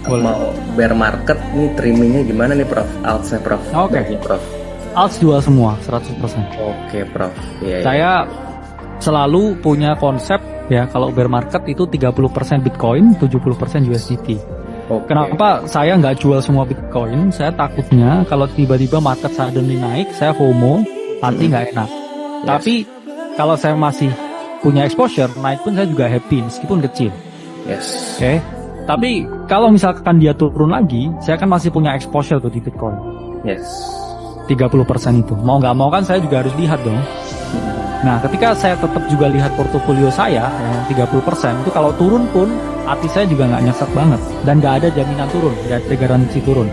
Boleh. Mau bear market nih trimmingnya gimana nih Prof? Altsnya Prof? Oke. Baiknya, Prof. Alts jual semua 100%. Oke Prof. Iya, iya. Saya selalu punya konsep ya, kalau bear market itu 30% Bitcoin, 70% USDT. Oke. Kenapa saya nggak jual semua Bitcoin? Saya takutnya kalau tiba-tiba market suddenly naik, saya FOMO, nanti nggak enak. Yes. Tapi kalau saya masih punya exposure, naik pun saya juga happy meskipun kecil. Yes. Oke. Tapi kalau misalkan dia turun lagi, saya kan masih punya exposure tuh di Bitcoin. Yes. 30% itu. Mau nggak mau kan saya juga harus lihat dong. Nah, ketika saya tetap juga lihat portofolio saya yang 30%, itu kalau turun pun hati saya juga nggak nyesek banget. Dan nggak ada jaminan turun, nggak ada garansi turun.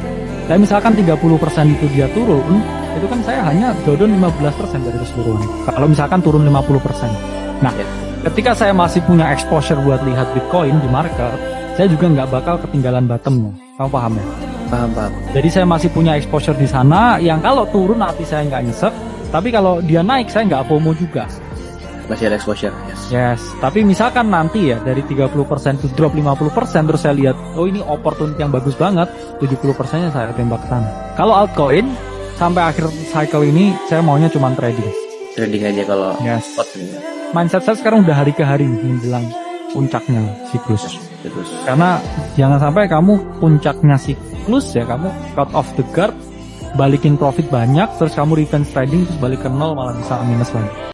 Dan misalkan 30% itu dia turun, itu kan saya hanya dodon 15% dari keseluruhan. Kalau misalkan turun 50%. Nah, ketika saya masih punya exposure buat lihat Bitcoin di market, saya juga nggak bakal ketinggalan bottomnya. Kamu paham ya? Paham. Jadi saya masih punya exposure di sana, yang kalau turun hati saya nggak nyesek, tapi kalau dia naik saya nggak FOMO juga. Masih ada exposure. Yes. Yes, tapi misalkan nanti ya dari 30% to drop 50%, terus saya lihat, oh ini opportunity yang bagus banget, 70%-nya saya tembak ke sana. Kalau altcoin, sampai akhir cycle ini saya maunya cuma trading. Trading aja kalau Yes. spot nih. Mindset saya sekarang udah hari ke hari menjelang puncaknya siklus. Terus. Karena jangan sampai kamu puncaknya siklus ya, kamu cut off the guard, balikin profit banyak, terus kamu revenge trading, terus balik ke nol malah bisa minus lagi.